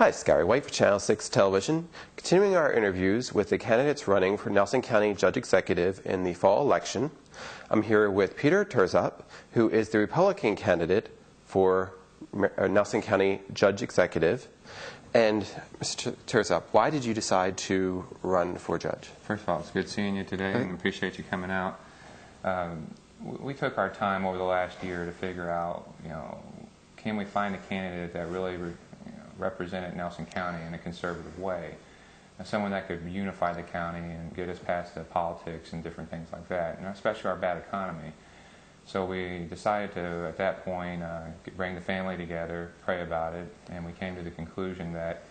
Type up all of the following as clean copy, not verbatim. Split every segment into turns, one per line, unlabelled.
Hi, it's Gary White for Channel 6 Television, continuing our interviews with the candidates running for Nelson County Judge Executive in the fall election. I'm here with Peter Trzop, who is the Republican candidate for Nelson County Judge Executive. And Mr. Trzop, why did you decide to run for judge?
First of all, it's good seeing you today, and appreciate you coming out. We took our time over the last year to figure out, can we find a candidate that really represented Nelson County in a conservative way, and someone that could unify the county and get us past the politics and different things like that, and especially our bad economy. So we decided to, at that point, bring the family together, pray about it, and we came to the conclusion that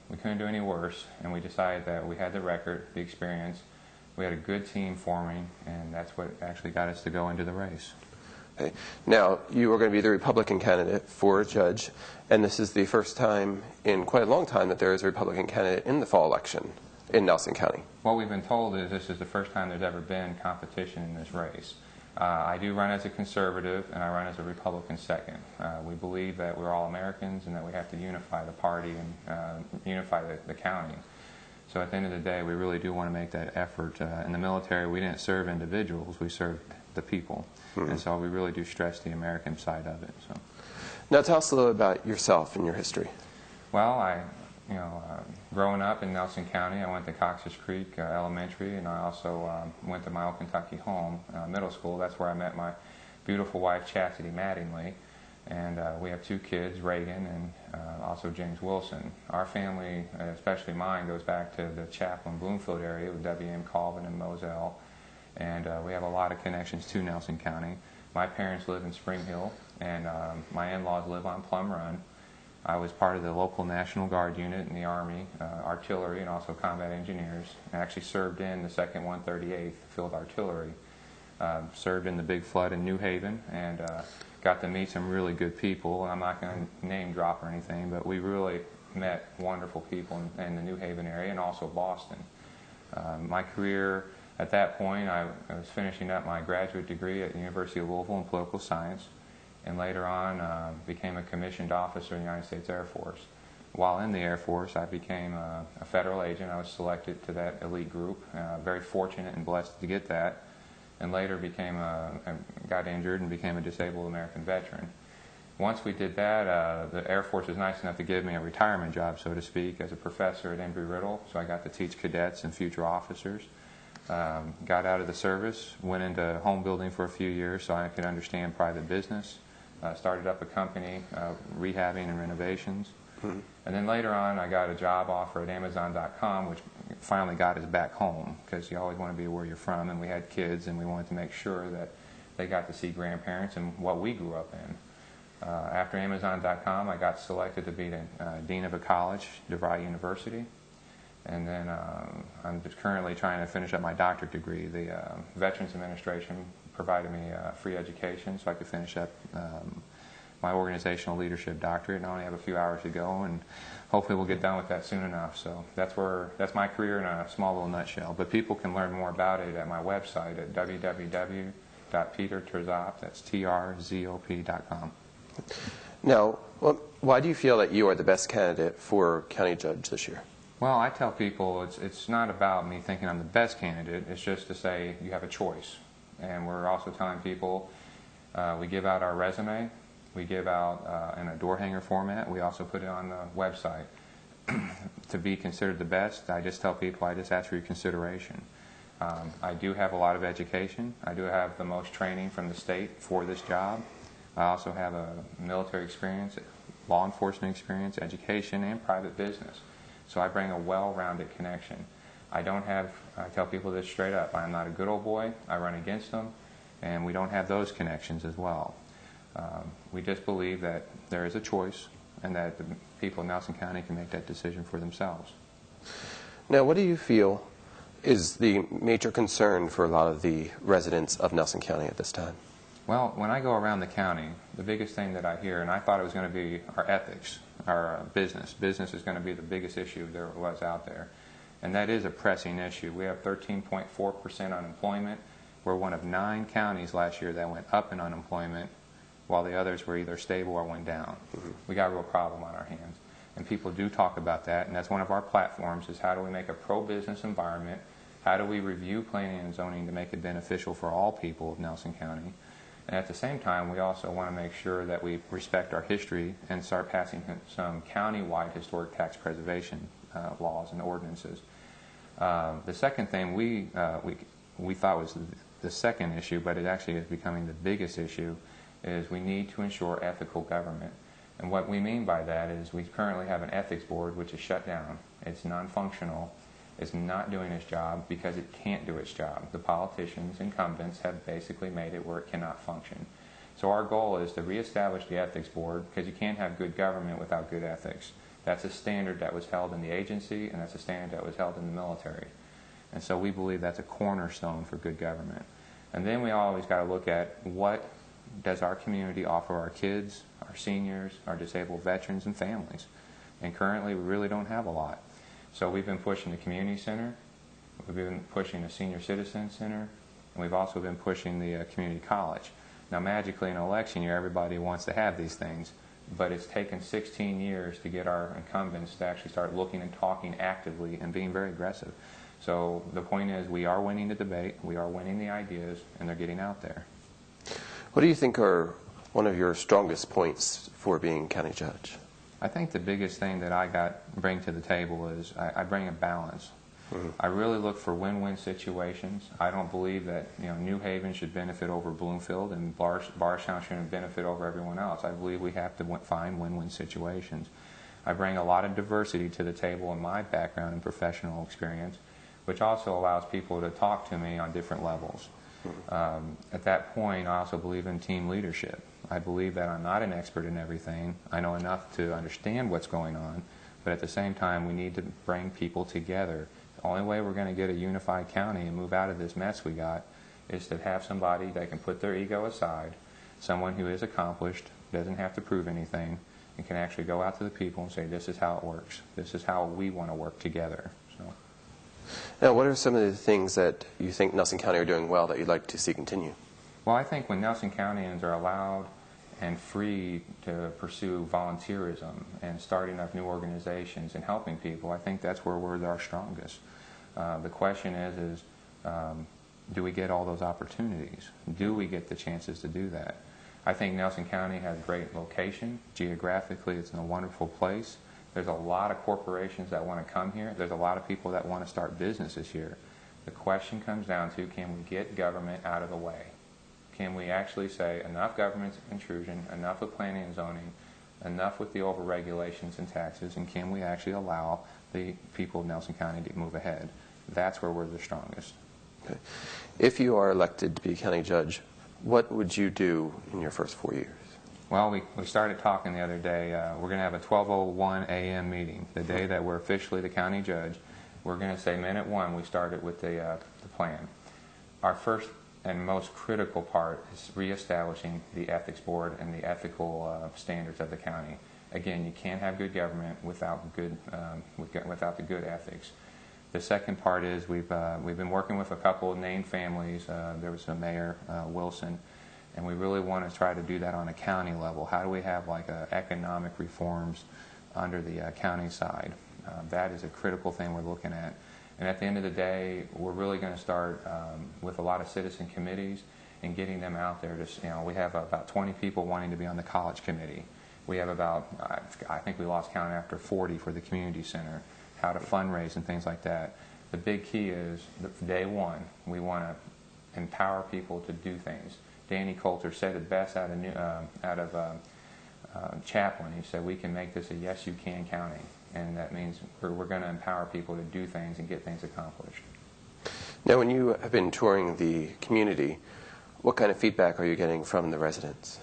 we couldn't do any worse, and we decided that we had the record, the experience, we had a good team forming, and that's what actually got us to go into the race.
Okay. Now, you are going to be the Republican candidate for judge, and this is the first time in quite a long time that there is a Republican candidate in the fall election in Nelson County.
What we've been told is this is the first time there's ever been competition in this race. I do run as a conservative, and I run as a Republican second. We believe that we're all Americans and that we have to unify the party and unify the county. So at the end of the day, we really do want to make that effort. In the military, we didn't serve individuals, we served the people. And so we really do stress the American side of it. So.
Now tell us a little about yourself and your history.
Well, growing up in Nelson County, I went to Cox's Creek Elementary, and I also went to my old Kentucky home, middle school. That's where I met my beautiful wife, Chastity Mattingly. And we have two kids, Reagan and also James Wilson. Our family, especially mine, goes back to the Chaplin, Bloomfield area with W.M. Colvin and Moselle. And we have a lot of connections to Nelson County. My parents live in Spring Hill, and my in-laws live on Plum Run. I was part of the local National Guard unit in the Army, artillery, and also combat engineers. I actually served in the 2nd 138th Field Artillery. Served in the big flood in New Haven, and got to meet some really good people. I'm not going to name drop or anything, but we really met wonderful people in the New Haven area and also Boston. My career at that point, I was finishing up my graduate degree at the University of Louisville in political science, and later on became a commissioned officer in the United States Air Force. While in the Air Force, I became a federal agent. I was selected to that elite group. Very fortunate and blessed to get that. And later got injured and became a disabled American veteran. Once we did that, the Air Force was nice enough to give me a retirement job, so to speak, as a professor at Embry-Riddle. So I got to teach cadets and future officers. Got out of the service, went into home building for a few years so I could understand private business. Started up a company, rehabbing and renovations. And then later on, I got a job offer at Amazon.com, which finally got us back home, because you always want to be where you're from, and we had kids, and we wanted to make sure that they got to see grandparents and what we grew up in. After Amazon.com, I got selected to be the dean of a college, DeVry University. And then I'm currently trying to finish up my doctorate degree. The Veterans Administration provided me free education so I could finish up my organizational leadership doctorate, and I only have a few hours to go, and hopefully we'll get done with that soon enough. So that's my career in a small little nutshell. But people can learn more about it at my website at www.petertrzop, that's TRZOP.com.
Now, why do you feel that you are the best candidate for county judge this year?
Well, I tell people it's not about me thinking I'm the best candidate. It's just to say you have a choice. And we're also telling people we give out our resume. We give out in a door hanger format. We also put it on the website. To be considered the best, I just tell people, I just ask for your consideration. I do have a lot of education. I do have the most training from the state for this job. I also have a military experience, law enforcement experience, education, and private business. So I bring a well-rounded connection. I tell people this straight up, I'm not a good old boy. I run against them, and we don't have those connections as well. We just believe that there is a choice, and that the people in Nelson County can make that decision for themselves.
Now, what do you feel is the major concern for a lot of the residents of Nelson County at this time?
Well, when I go around the county, the biggest thing that I hear, and I thought it was going to be our ethics, our business. Business is going to be the biggest issue there was out there. And that is a pressing issue. We have 13.4% unemployment. We're one of 9 counties last year that went up in unemployment, while the others were either stable or went down. We got a real problem on our hands. and people do talk about that, and that's one of our platforms, is how do we make a pro-business environment, how do we review planning and zoning to make it beneficial for all people of Nelson County. And at the same time, we also want to make sure that we respect our history and start passing some county-wide historic tax preservation laws and ordinances. The second thing we thought was the second issue, but it actually is becoming the biggest issue, is we need to ensure ethical government. And what we mean by that is we currently have an ethics board which is shut down. It's non-functional. It's not doing its job because it can't do its job. The politicians, incumbents, have basically made it where it cannot function. So our goal is to reestablish the ethics board, because you can't have good government without good ethics. That's a standard that was held in the agency, and that's a standard that was held in the military. And so we believe that's a cornerstone for good government. And then we always got to look at what does our community offer our kids, our seniors, our disabled veterans, and families. And currently we really don't have a lot. So we've been pushing the community center, we've been pushing the senior citizen center, and we've also been pushing the community college. Now magically in an election year everybody wants to have these things, but it's taken 16 years to get our incumbents to actually start looking and talking actively and being very aggressive. So the point is, we are winning the debate, we are winning the ideas, and they're getting out there.
What do you think are one of your strongest points for being county judge?
I think the biggest thing that I bring to the table is I bring a balance. Mm-hmm. I really look for win-win situations. I don't believe that New Haven should benefit over Bloomfield and Bardstown shouldn't benefit over everyone else. I believe we have to find win-win situations. I bring a lot of diversity to the table in my background and professional experience, which also allows people to talk to me on different levels. At that point, I also believe in team leadership. I believe that I'm not an expert in everything. I know enough to understand what's going on, but at the same time, we need to bring people together. The only way we're going to get a unified county and move out of this mess we got is to have somebody that can put their ego aside, someone who is accomplished, doesn't have to prove anything, and can actually go out to the people and say, this is how it works. This is how we want to work together. So.
Now, what are some of the things that you think Nelson County are doing well that you'd like to see continue?
Well, I think when Nelson Countyans are allowed and free to pursue volunteerism and starting up new organizations and helping people, I think that's where we're our strongest. The question is do we get all those opportunities? Do we get the chances to do that? I think Nelson County has great location. Geographically, it's in a wonderful place. There's a lot of corporations that want to come here. There's a lot of people that want to start businesses here. The question comes down to, can we get government out of the way? Can we actually say enough government intrusion, enough of planning and zoning, enough with the over-regulations and taxes, and can we actually allow the people of Nelson County to move ahead? That's where we're the strongest.
Okay. If you are elected to be county judge, what would you do in your first 4 years?
Well, we started talking the other day. We're going to have a 12:01 a.m. meeting. The day that we're officially the county judge, we're going to say minute one we started with the plan. Our first and most critical part is reestablishing the ethics board and the ethical standards of the county. Again, you can't have good government without the good ethics. The second part is we've been working with a couple of named families. There was a mayor, Wilson, and we really want to try to do that on a county level. How do we have like economic reforms under the county side? That is a critical thing we're looking at. And at the end of the day, we're really going to start with a lot of citizen committees and getting them out there. We have about 20 people wanting to be on the college committee. We have about, I think we lost count after 40 for the community center, how to fundraise and things like that. The big key is, day one, we want to empower people to do things. Danny Coulter said it best out of Chaplin. He said, we can make this a yes you can county. And that means we're going to empower people to do things and get things accomplished.
Now, when you have been touring the community, what kind of feedback are you getting from the residents?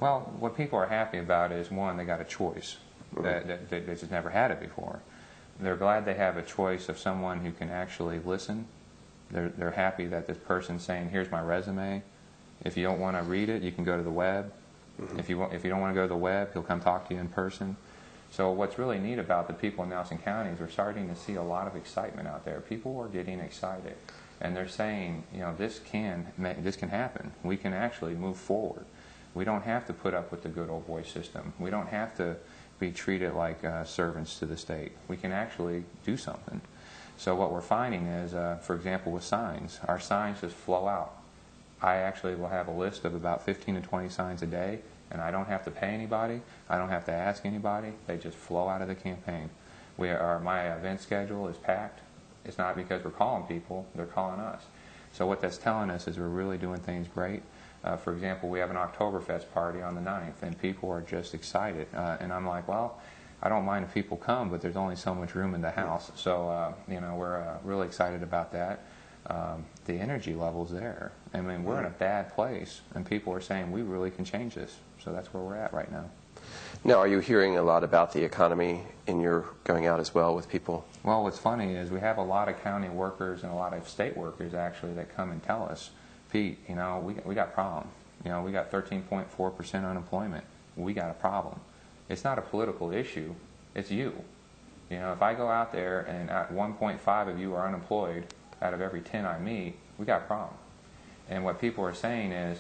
Well, what people are happy about is, one, they got a choice. That they just never had it before. They're glad they have a choice of someone who can actually listen. They're happy that this person's saying, here's my resume. If you don't want to read it, you can go to the web. If you don't want to go to the web, he'll come talk to you in person. So what's really neat about the people in Nelson County is we're starting to see a lot of excitement out there. People are getting excited, and they're saying, this can happen. We can actually move forward. We don't have to put up with the good old boy system. We don't have to be treated like servants to the state. We can actually do something. So what we're finding is, for example, with signs, our signs just flow out. I actually will have a list of about 15 to 20 signs a day, and I don't have to pay anybody. I don't have to ask anybody. They just flow out of the campaign. My event schedule is packed. It's not because we're calling people, they're calling us. So what that's telling us is we're really doing things great. For example, we have an Oktoberfest party on the 9th, and people are just excited. And I'm like, well, I don't mind if people come, but there's only so much room in the house. So, we're really excited about that. The energy level's there. I mean, we're in a bad place, and people are saying we really can change this. So that's where we're at right now.
Now, are you hearing a lot about the economy in your going out as well with people?
Well, what's funny is we have a lot of county workers and a lot of state workers actually that come and tell us, Pete, we got a problem. We got 13.4% unemployment. We got a problem. It's not a political issue. It's you. If I go out there and at 1.5 of you are unemployed out of every 10 I meet, we got a problem. And what people are saying is,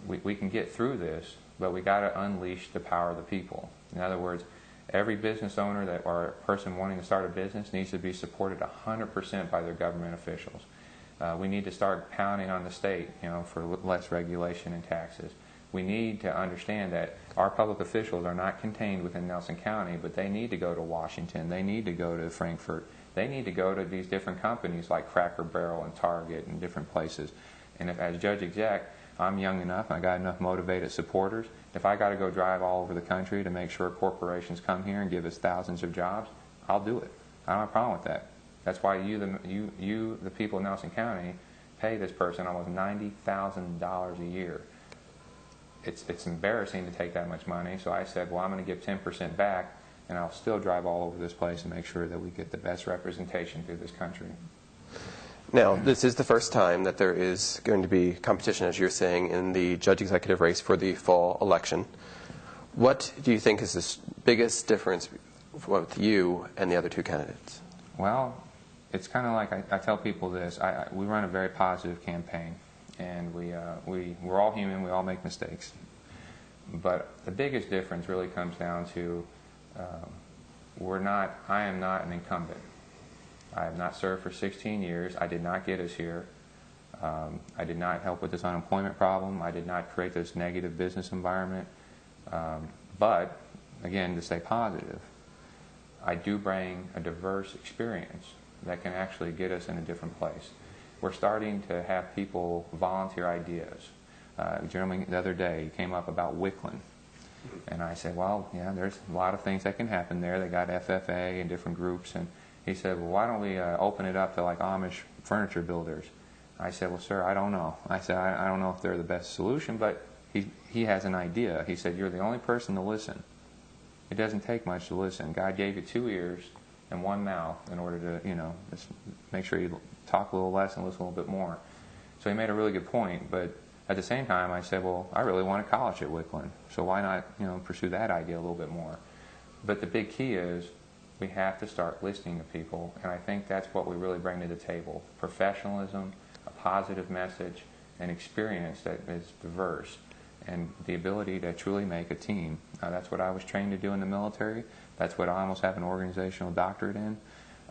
we can get through this, but we got to unleash the power of the people. In other words, every business owner or person wanting to start a business needs to be supported 100% by their government officials. We need to start pounding on the state, for less regulation and taxes. We need to understand that our public officials are not contained within Nelson County, but they need to go to Washington. They need to go to Frankfurt. They need to go to these different companies like Cracker Barrel and Target and different places. And as judge exec, I'm young enough and I got enough motivated supporters. If I got to go drive all over the country to make sure corporations come here and give us thousands of jobs, I'll do it. I don't have a problem with that. That's why the people of Nelson County, pay this person almost $90,000 a year. It's embarrassing to take that much money, so I said, well, I'm going to give 10% back, and I'll still drive all over this place and make sure that we get the best representation through this country.
Now, this is the first time that there is going to be competition, as you're saying, in the judge executive race for the fall election. What do you think is the biggest difference with you and the other two candidates?
Well, it's kind of like I tell people this. We run a very positive campaign, and we're all human. We all make mistakes. But the biggest difference really comes down to I am not an incumbent. I have not served for 16 years. I did not get us here. I did not help with this unemployment problem. I did not create this negative business environment. But, again, to stay positive, I do bring a diverse experience that can actually get us in a different place. We're starting to have people volunteer ideas. A gentleman the other day came up about Wickland. And I said, well, yeah, there's a lot of things that can happen there. They got FFA and different groups. And he said, well, why don't we open it up to like Amish furniture builders? I said, well, sir, I don't know. I said, I don't know if they're the best solution, but he has an idea. He said, you're the only person to listen. It doesn't take much to listen. God gave you 2 ears and 1 mouth in order to, just make sure you talk a little less and listen a little bit more. So he made a really good point, but at the same time, I said, well, I really want a college at Wickland, so why not, pursue that idea a little bit more? But the big key is we have to start listening to people, and I think that's what we really bring to the table. Professionalism, a positive message, an experience that is diverse, and the ability to truly make a team. That's what I was trained to do in the military. That's what I almost have an organizational doctorate in.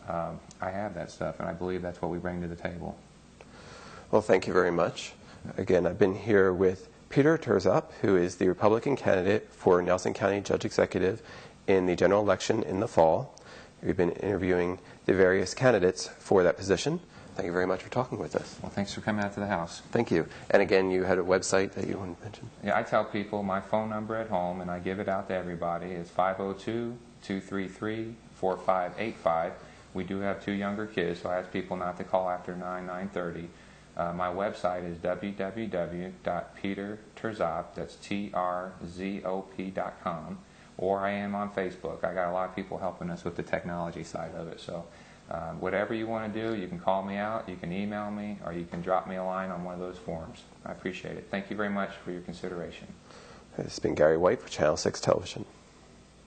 I have that stuff, and I believe that's what we bring to the table.
Well, thank you very much. Again, I've been here with Peter Trzop, who is the Republican candidate for Nelson County Judge Executive in the general election in the fall. We've been interviewing the various candidates for that position. Thank you very much for talking with us.
Well, thanks for coming out to the house.
Thank you. And again, you had a website that you wanted to mention?
Yeah, I tell people my phone number at home, and I give it out to everybody. It's 502-233-4585. We do have 2 younger kids, so I ask people not to call after 9:30. My website is www.petertrzop, that's TRZOP.com, or I am on Facebook. I got a lot of people helping us with the technology side of it. So whatever you want to do, you can call me out, you can email me, or you can drop me a line on one of those forms. I appreciate it. Thank you very much for your consideration.
This has been Gary White for Channel 6 Television.